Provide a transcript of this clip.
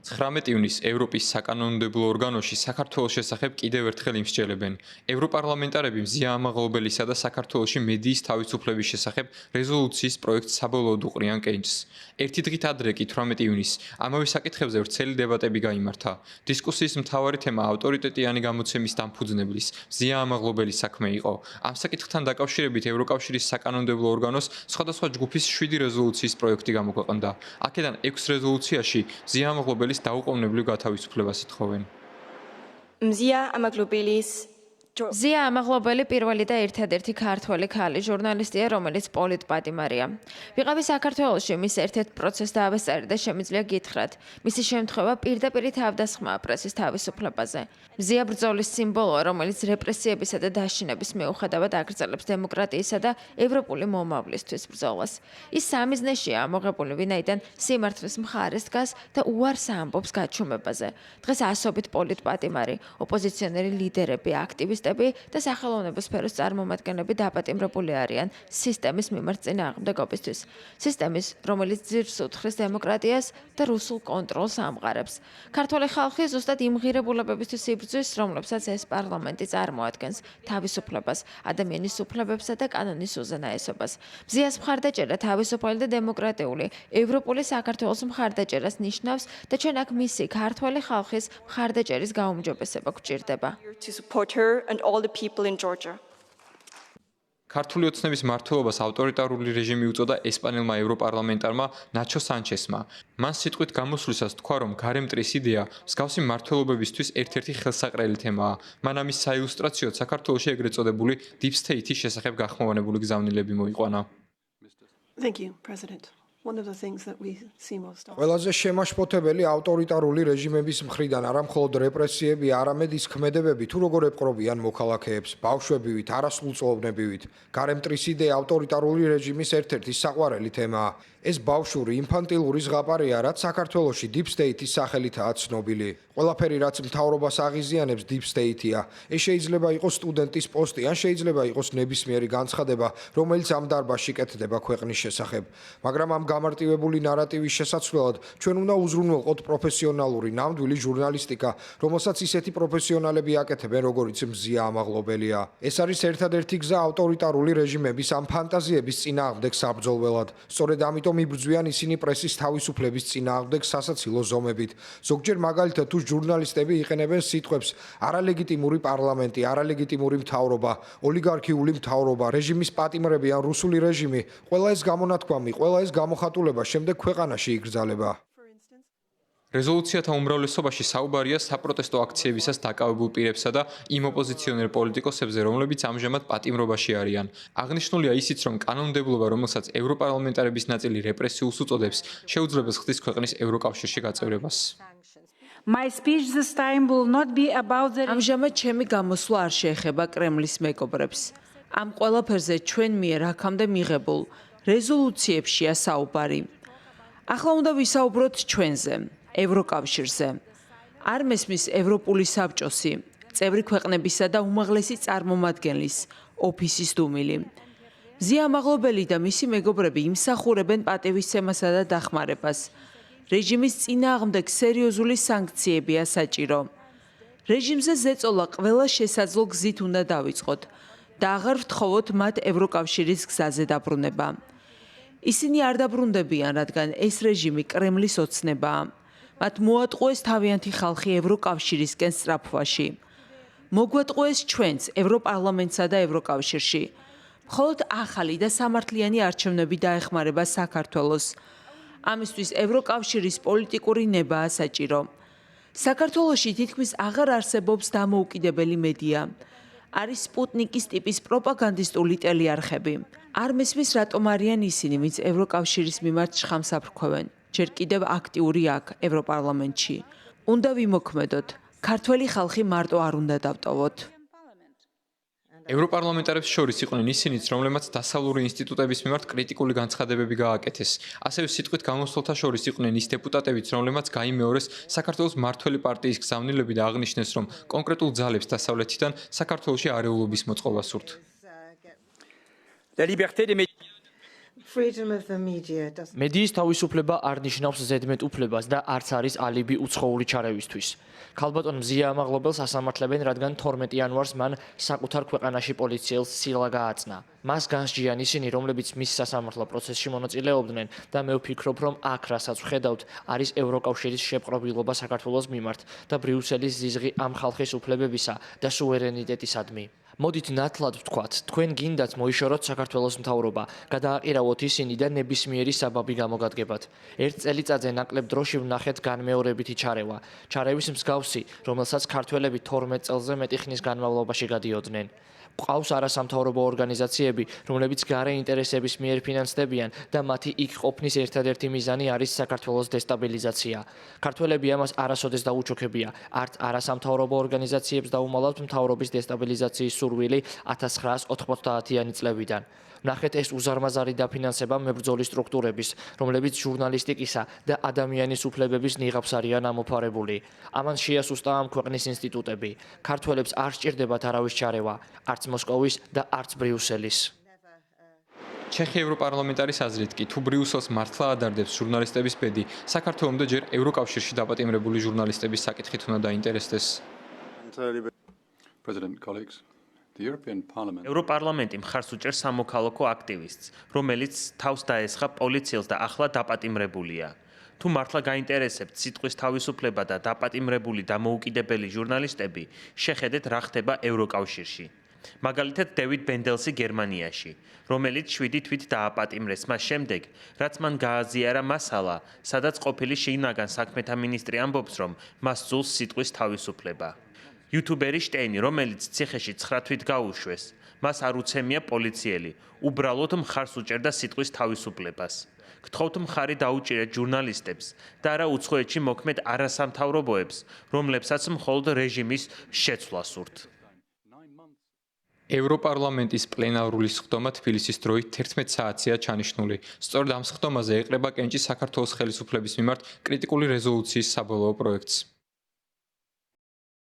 19 ივნისს ევროპის საკანონმდებლო ორგანოში საქართველოს შესახებ კიდევ ერთხელ იმსჯელებენ. ევროპარლამენტარები მზია ამაღლობელისა და საქართველოში მედიის თავისუფლების შესახებ რეზოლუციის პროექტს საბოლოოდ უყრიან კენჭს. ერთი დღით ადრე კი 18 ივნისს ამავე საკითხებზე ვრცელი დებატები გაიმართა. დისკუსიის მთავარი თემა ავტორიტეტიანი გამოცემის დამფუძნებლის მზია ამაღლობელის საქმე იყო. ამ საკითხთან დაკავშირებით ევროკავშირის საკანონმდებლო ორგანოს სხვადასხვა ჯგუფის 7 რეზოლუციის პროექტი გამოქვეყნდა. აქედან 6 რეზოლუციაში მზია ამაღლობელის დაუყოვნებლივ გათავისუფლებას ითხოვენ. მზია ამაღლობელი პირველი და ერთადერთი ქართველი ქალი ჟურნალისტია, რომელიც პოლიტპატიმარია. ვიყავი საქართველოში მის ერთ-ერთ პროცესს დაავესწარი და შემიძლია გითხრათ, მისი შემთხვევა პირდაპირ თავდასხმაა პრესის თავისუფლებაზე. მზია ბრძოლის სიმბოლოა, რომელიც რეპრესიებისა და დაშინების მიუხედავად აგრძელებს დემოკრატიისა და ევროპული მომავლისთვის ბრძოლას. ის სამიზნეშია ამოღებული, ვინაიდან სიმართლის მხარეს დგას და უარს ამბობს გაჩუმებაზე. დღეს ასობით პოლიტპატიმარი, ოპოზიციონერი ლიდერები, აქტივისტები და სახელოვნებო სფეროს წარმომადგენლები დაპატიმრებული არიან სისტემის მიმართ წინააღმდეგობისთვის. სისტემის, რომელიც ძირს უთხრეს დემოკრატიას და რუსულ კონტროლს ამყარებს. ქართველი ხალხი ზუსტად იმ ღირებულებებისთვის იბრძვის, რომლებსაც ეს პარლამენტი წარმოადგენს: თავისუფლებას, ადამიანის უფლებებსა და კანონის უზენაესობას. მზიას მხარდაჭერა თავისუფალი და დემოკრატიული ევროპული საქართველოს მხარდაჭერას ნიშნავს და ჩვენ აქ მისი ქართველი ხალხის მხარდაჭერის გაუმჯობესება გვჭირდება. ქართული ოცნების მმართველობას ავტორიტარული რეჟიმი უწოდა ესპანელმა ევროპარლამენტარმა ნაჩო სანჩესმა. მან სიტყვით გამოსვლისას თქვა, რომ გარემტრის იდეა მსგავსი მმართველობებისთვის ერთ-ერთი ხელსაყრელი თემაა. მან ამის საილუსტრაციოდ საქართველოში ეგრეთ წოდებული deep state-ის შესახებ გახმოვანებული გზავნილები მოიყვანა. ყველაზე შემაშფოთებელი ავტორიტარული რეჟიმების მხრიდან არა მხოლოდ რეპრესიები, არამედ ის ქმედებები, თუ როგორ ეპყრობიან მოქალაქეებს, ბავშვებივით, არასრულწლოვნებივით. გარემტრის იდეა ავტორიტარული რეჟიმის ერთ-ერთი საყვარელი თემაა. ეს ბავშვური, ინფანტილური ზღაპარია, რაც საქართველოში deep state-ის სახელითაა ცნობილი. ყველაფერი, რაც მთავრობას აღიზიანებს, deep state-ია. ეს შეიძლება იყოს სტუდენტის პოსტი, ან შეიძლება იყოს ნებისმიერი განცხადება, რომელიც ამ დარბაზში კეთდება ქვეყნის შესახებ. მაგრამ ამ გამარტივებული ნარატივის შესაცვლელად ჩვენ უნდა უზრუნველყოთ პროფესიონალური, ნამდვილი ჟურნალისტიკა, რომელსაც ისეთი პროფესიონალები აკეთებენ, როგორიც მზია ამაღლობელია. ეს არის ერთადერთი გზა ავტორიტარული რეჟიმების ამ ფანტაზიების წინააღმდეგ საბრძოლველად. სწორედ ამიტომ იბრძვიან ისინი პრესის თავისუფლების წინააღმდეგ სასაცილო ზომებით. ზოგჯერ მაგალითად თუ ჟურნალისტები იყენებენ სიტყვებს არალეგიტიმური პარლამენტი, არალეგიტიმური მთავრობა, ოლიგარქიული მთავრობა, რეჟიმის პატიმრები ან რუსული რეჟიმი, ყველა ეს გამონათქვამი, ყველა ეს გამოხატულება შემდეგ ქვეყანაში იგრძალება. რეზოლუციათა უმრავლესობაში საუბარია საპროტესტო აქციებისას დაკავებულ პირებსა და იმ ოპოზიციონერ პოლიტიკოსებზე, რომლებიც ამჟამად პატიმრობაში არიან. აღნიშნულია ისიც, რომ კანონმდებლობა, რომელსაც ევროპარლამენტარების ნაწილი რეპრესიულს უწოდებს, შეუძლებს ხდის ქვეყნის ევროკავშირში გაწევრებას. ამჟამად ჩემი გამოსვლა არ შეეხება კრემლის მეგობრებს. ამ ყველაფერზე ჩვენ მიერ აქამდე მიღებულ რეზოლუციებშია საუბარი. ახლა უნდა ვისაუბროთ ჩვენზე, ევროკავშირზე. არ მესმის ევროპული საბჭოსი, წევრი ქვეყნებისა და უმაღლესი წარმომადგენლის ოფისის დუმილი. მზია ამაღლობელი და მისი მეგობრები იმსახურებენ პატივისცემასა და დახმარებას. რეჟიმის წინააღმდეგ სერიოზული სანქციებია საჭირო. რეჟიმზე ზეწოლა ყველა შესაძლო გზით უნდა დავიწყოთ და აღარ ვთხოვოთ მათ ევროკავშირის გზაზე დაბრუნება. ისინი არ დაბრუნდებიან, რადგან ეს რეჟიმი კრემლის ოცნებაა. მათ მოატყუეს თავიანთი ხალხი ევროკავშირისკენ სწრაფვაში. მოგვატყუეს ჩვენც ევროპარლამენტსა და ევროკავშირში. მხოლოდ ახალი და სამართლიანი არჩევნები დაეხმარება საქართველოს. ამისთვის ევროკავშირის პოლიტიკური ნებაა საჭირო. საქართველოში თითქმის აღარ არსებობს დამოუკიდებელი მედია. არის სპუტნიკის ტიპის პროპაგანდისტული ტელეარხები. არ მესმის რატომ არიან ისინი, ვინც ევროკავშირის მიმართ შხამს აფრქვევენ. ჯერ კიდევ აქტიური აქ, ევროპარლამენტში. უნდა ვიმოქმედოთ. ქართველი ხალხი მარტო არ უნდა დავტოვოთ. ევროპარლამენტარებს შორის იყვნენ ისინიც, რომლებმაც დასავლური ინსტიტუტების მიმართ კრიტიკული განცხადებები გააკეთეს. ასევე სიტყვით გამოსვლთა შორის იყვნენ ის დეპუტატებიც, რომლებმაც გაიმეორეს საქართველოს მმართველი პარტიის გზავნილები და აღნიშნეს, რომ კონკრეტულ ძალებს დასავლეთიდან საქართველოში არეულობის მოწყობა სურთ. freedom of the media doesn't. მედიის თავისუფლება არ ნიშნავს ზედმეტ-უფლებას და არც არის ალიბი უცხოური ჩარევისთვის. ქალბატონ მზია ამაღლობელს ასამართლებენ, რადგან 12 იანვარს მან საკუთარ ქვეყანაში პოლიციელს სილა გააწნა. მას განსჯიან ისინი, რომლებიც მის სასამართლო პროცესში მონაწილეობდნენ და მე ვფიქრობ, რომ აქ რასაც ვხედავთ, არის ევროკავშირის შეპყრობილობა საქართველოს მიმართ და ბრიუსელის ზიზღი ამ ხალხის უფლებებისა და სუვერენიტეტისადმი. მოდით ნათლად ვთქვათ, თქვენ გინდათ მოიშოროთ საქართველოს მთავრობა, გადააყირავოთ ისინი და ნებისმიერი საბაბი გამოგადგებათ. ერთ წელიწადზე ნაკლებ დროში ვნახეთ განმეორებითი ჩარევა. ჩარევის მსგავსი, რომელსაც ქართველები 12 წელზე მეტი ხნის განმავლობაში გადიოდნენ. ყავს არასამთავრობო ორგანიზაციები, რომლებიც გარე ინტერესების მიერ ფინანსდებიან და მათი იქ ყოფნის ერთადერთი მიზანი არის საქართველოს დესტაბილიზაცია. ქართველები ამას არასოდეს დაუჩოქებია. არც არასამთავრობო ორგანიზაციებს დაუმალავთ მთავრობის დესტაბილიზაციის სურვილი 1990-იანი წლებიდან. ნახეთ ეს უზარმაზარი დაფინანსება მებრძოლი სტრუქტურების, რომლებიც ჟურნალისტიკისა და ადამიანის უფლებების ნიღაბს არიან ამოფარებული. ამან შეასუსტა ამ ქვეყნის ინსტიტუტები. ქართველებს არ სჭირდებათ არავის ჩარევა, არც მოსკოვის და არც ბრიუსელის. ჩეხი ევროპარლამენტარის აზრით კი, თუ ბრიუსელს მართლა ადარდებს ჟურნალისტების ბედი, საქართველოს ჯერ ევროკავშირში დაპატიმრებული ჟურნალისტების საკითხით უნდა დაინტერესდეს. President, colleagues, the European Parliament ევროპარლამენტი მხარს უჭერს სამოქალაქო აქტივისტს, რომელიც თავს დაესხა პოლიციელს და ახლა დაპატიმრებულია. თუ მართლა გაინტერესებთ სიტყვის თავისუფლება და დაპატიმრებული დამოუკიდებელი ჟურნალისტები, შეხედეთ რა ხდება ევროკავშირში. მაგალითად, დევიდ ბენდელსი გერმანიაში, რომელიც 7 თვით დააპატიმრეს მას შემდეგ, რაც მან გააზიარა მასალა, სადაც ყოფილი შინაგან საქმეთა მინისტრი ამბობს, რომ მას სძულს სიტყვის თავისუფლება. იუთუბერი შტეინი, რომელიც ციხეში 9 თვით გაუშვეს, მას არ უცემია პოლიციელი, უბრალოდ მხარს უჭერდა სიტყვის თავისუფლებას. გთხოვთ მხარი დაუჭირეთ ჟურნალისტებს და არა უცხოეთში მოქმედ არასამთავრობოებს, რომლებსაც მხოლოდ რეჟიმის შეცვლა სურთ. ევროპარლამენტის პლენარული სხდომა თბილისის დროით 11 საათზეა ჩანიშნული. სწორედ ამ სხდომაზე ეყრება კენჭი საქართველოს ხელისუფლების მიმართ კრიტიკული რეზოლუციის საბოლოო პროექტს.